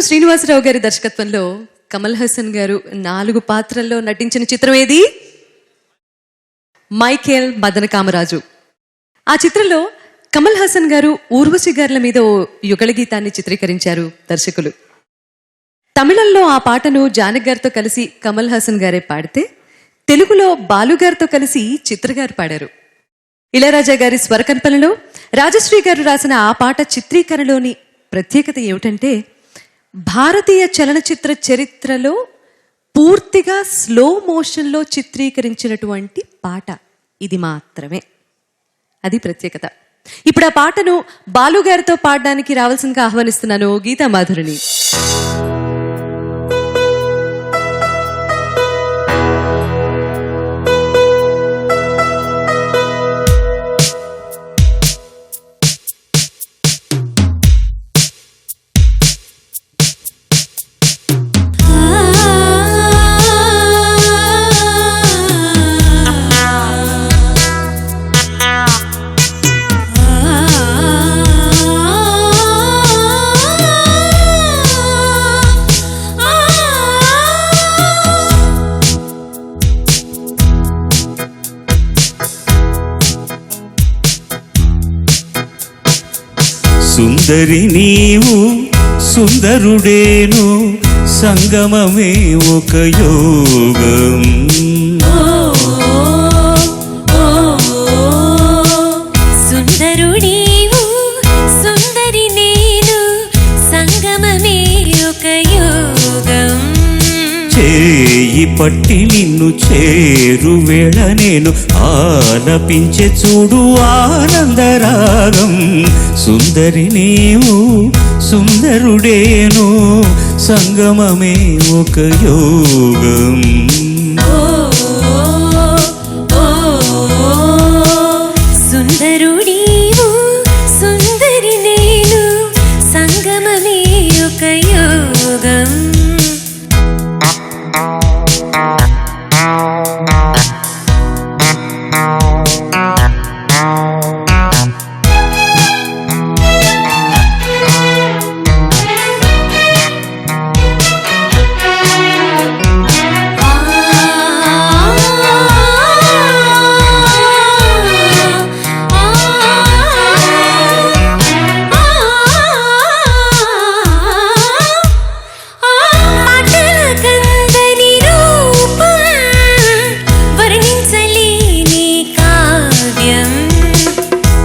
ఘంటసాల శ్రీనివాసరావు గారి దర్శకత్వంలో కమల్ హాసన్ గారు 4 పాత్రల్లో నటించిన చిత్రం ఏది? మైఖేల్ మదన కామరాజు. ఆ చిత్రంలో కమల్ హాసన్ గారు ఊర్వశి గారుల మీద ఓ యుగళ గీతాన్ని చిత్రీకరించారు దర్శకులు. తమిళంలో ఆ పాటను జానకి గారితో కలిసి కమల్ హాసన్ గారే పాడితే, తెలుగులో బాలు గారితో కలిసి చిత్ర గారు పాడారు. ఇళయరాజా గారి స్వరకల్పనలో రాజశ్రీ గారు రాసిన ఆ పాట చిత్రీకరణలోని ప్రత్యేకత ఏమిటంటే, భారతీయ చలనచిత్ర చరిత్రలో పూర్తిగా స్లో మోషన్లో చిత్రీకరించినటువంటి పాట ఇది మాత్రమే. అది ప్రత్యేకత. ఇప్పుడు ఆ పాటను బాలు గారితో పాడడానికి రావాల్సిందిగా ఆహ్వానిస్తున్నాను గీతా మాధురిని. సుందరి నీవు సుందరుడేను సంగమమే ఒక యోగం. సుందరుడేవు సుందరి నేను సంగమమే ఒక యోగం. చేయి పట్టి నిన్ను చేరు వేళ నేను ఆలపించే చూడు ఆనందరాగం. సుందరి నీవు సుందరుడేను సంగమమే ఒక యోగం. సుందరుడేవు సుందరి నేను సంగమమే ఒక యోగం.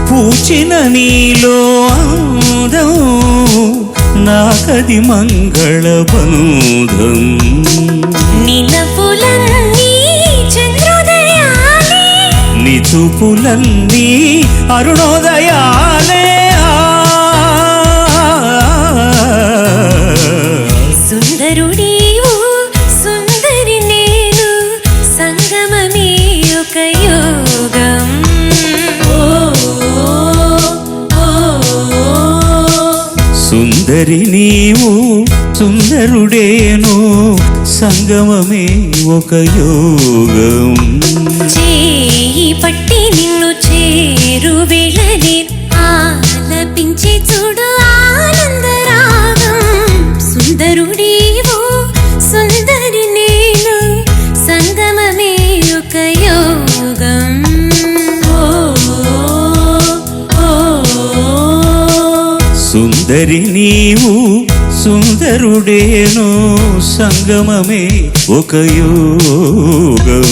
పూచిన నీలో అందం నాకది మంగళ బంధం. నిలపులన్నీ చంద్రోదయాలే నీ చూపులన్నీ అరుణోదయాలే. సుందరుడేవు సుందరి నేను సంగమమే ఒక యోగం. సుందరి నీవు సుందరుడేను సంగమమే ఒక యోగం. చేయి పట్టి నిన్ను చేరు వేళ నేను ఆలపించే చూడు ఆనందరాగం. సుందరుడేవు సుందరి నేను సంగమమే ఒక యోగం. సుందరి నీవు సుందరుడేను సంగమమే ఒక యోగం.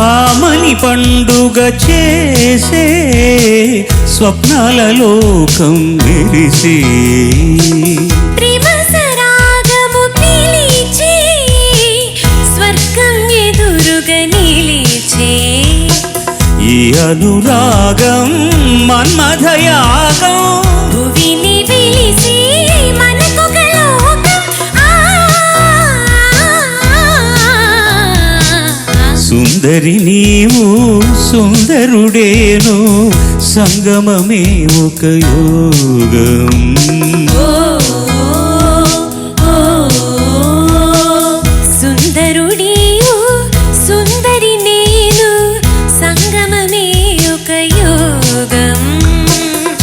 ఆమని పండుగ చేసే స్వప్నాల లోకం మెరిసే ప్రేమ సరాగము పిలిచే స్వర్గం ఎదురుగా నిలిచే ఈ అనురాగం మన్మథయాగం. సుందరి నీవు సుందరుడేను సంగమమే ఒక యోగం. సుందరుడీవు సుందరి నేను సంగమమే ఒక యోగం.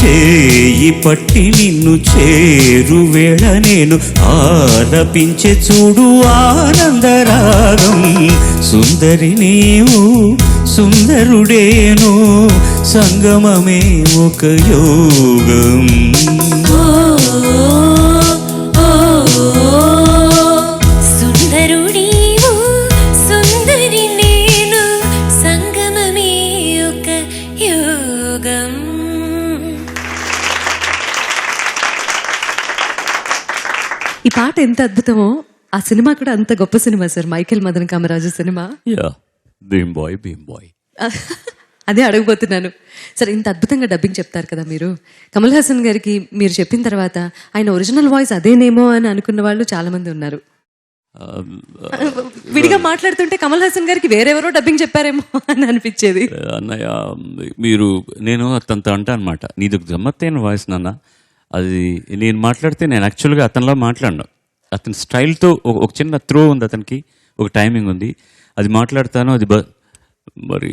చేయి పట్టి నిన్ను చేరు వేళ నేను ఆలపించే చూడు ఆనందరాగం. సుందరి నీవు సుందరుడేను సంగమమే ఒక యోగం. సుందరుడీవు సుందరి నేను సంగమమే ఒక యోగం. ఈ పాట ఎంత అద్భుతమో ఆ సినిమా కూడా అంత గొప్ప cinema sir, Michael Madan Kamaraju cinema. Bheem బాయ్. అదే అడగబోతున్నాను సార్. ఇంత అద్భుతంగా డబ్బింగ్ చెప్తారు కదా మీరు. కమల్ హాసన్ గారికి మీరు చెప్పిన తర్వాత ఆయన ఒరిజినల్ వాయిస్ అదేనేమో అని అనుకున్న వాళ్ళు చాలా మంది ఉన్నారు. విడిగా మాట్లాడుతుంటే కమల్ హాసన్ గారికి వేరెవరో డబ్బింగ్ చెప్పారేమో అని అనిపించేది. అన్నయ్య నేను అతనితో అంటా అనమాట, నీది ఒక గమ్మత్తైన వాయిస్ నాన్న, అది నేను మాట్లాడితే నేను యాక్చువల్గా అతనిలా మాట్లాడను, అతని స్టైల్తో ఒక చిన్న త్రో ఉంది, అతనికి ఒక టైమింగ్ ఉంది, అది మాట్లాడతాను. అది మరి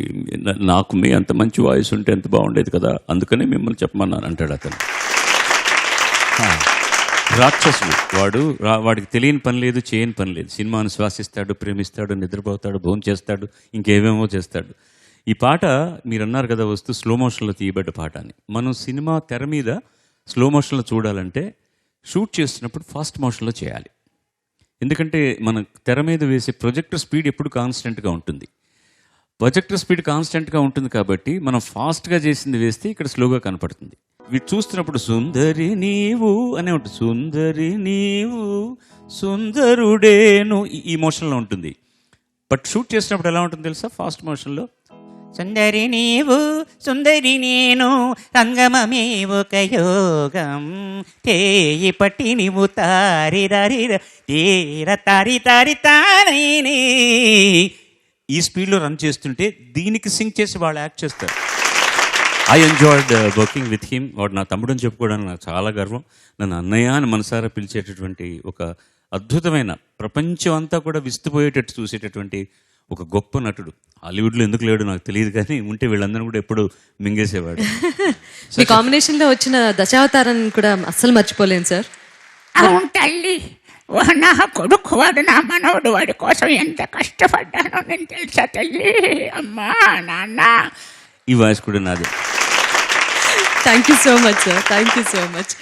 నాకు మీ అంత మంచి వాయిస్ ఉంటే ఎంత బాగుండేది కదా, అందుకనే మిమ్మల్ని చెప్పమన్నాను అంటాడు అతను. రాక్షసుడు వాడికి తెలియని పని లేదు, చేయని పని లేదు. సినిమాను శ్వాసిస్తాడు, ప్రేమిస్తాడు, నిద్రపోతాడు, భోజనం చేస్తాడు, ఇంకేమేమో చేస్తాడు. ఈ పాట మీరు అన్నారు కదా వస్తూ స్లో మోషన్లో తీయబడ్డ పాట అని. మనం సినిమా తెర మీద స్లో మోషన్లో చూడాలంటే షూట్ చేస్తున్నప్పుడు ఫాస్ట్ మోషన్లో చేయాలి. ఎందుకంటే మన తెర మీద వేసే ప్రొజెక్టర్ స్పీడ్ ఎప్పుడు కాన్స్టెంట్గా ఉంటుంది. ప్రొజెక్టర్ స్పీడ్ కాన్స్టెంట్గా ఉంటుంది కాబట్టి మనం ఫాస్ట్గా చేసింది వేస్తే ఇక్కడ స్లోగా కనపడుతుంది. వీటి చూస్తున్నప్పుడు సుందరి నీవు అనే ఉంటుంది, సుందరి నీవు సుందరుడేను ఈ మోషన్లో ఉంటుంది. బట్ షూట్ చేసినప్పుడు ఎలా ఉంటుంది తెలుసా, ఫాస్ట్ మోషన్లో సుందరి నీవు సుందరి నేను సంగమమే ఒక యోగం. తేయి పట్టి నీవు తారి తీర తారి తారి తానైని. ఈ స్పీడ్లో రన్ చేస్తుంటే దీనికి సింక్ చేసి వాళ్ళు యాక్ట్ చేస్తారు. I enjoyed working with him. వాడు నా తమ్ముడు అని చెప్పుకోవడానికి నాకు చాలా గర్వం. నన్ను అన్నయ్య అని మనసారా పిలిచేటటువంటి ఒక అద్భుతమైన, ప్రపంచం అంతా కూడా విస్తుపోయేటట్టు చూసేటటువంటి ఒక గొప్ప నటుడు. హాలీవుడ్లో ఎందుకు లేడు నాకు తెలియదు, కానీ ఉంటే వీళ్ళందరూ కూడా ఎప్పుడు మింగేసేవాడు. మీ కాంబినేషన్ లో వచ్చిన దశావతారాన్ని కూడా అస్సలు మర్చిపోలేను సార్. అవును తల్లి, నా కొడుకు వాడు, నా మనవడు, వాడి కోసం ఎంత కష్టపడ్డానో నేను తెలుసా తల్లి. అమ్మా నాన్న. ఈ వాయిస్ కూడా నాదే. Thank you so much sir, thank you so much.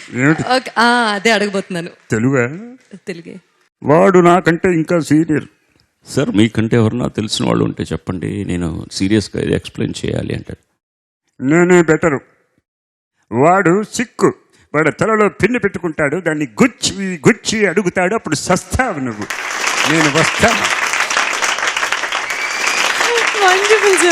అదే అడగబోతున్నాను. తెలుగే. వాడు నాకంటే ఇంకా సీనియర్ సార్. మీకంటే ఎవరన్నా తెలిసిన వాళ్ళు ఉంటే చెప్పండి, నేను సీరియస్గా ఇది ఎక్స్ప్లెయిన్ చేయాలి అంటాడు. నేనే బెటరు. వాడు సిక్కు, వాడు తలలో పిన్ను పెట్టుకుంటాడు, దాన్ని గుచ్చి అడుగుతాడు, అప్పుడు సస్తావు నువ్వు, నేను వస్తాను. Wonderful sir.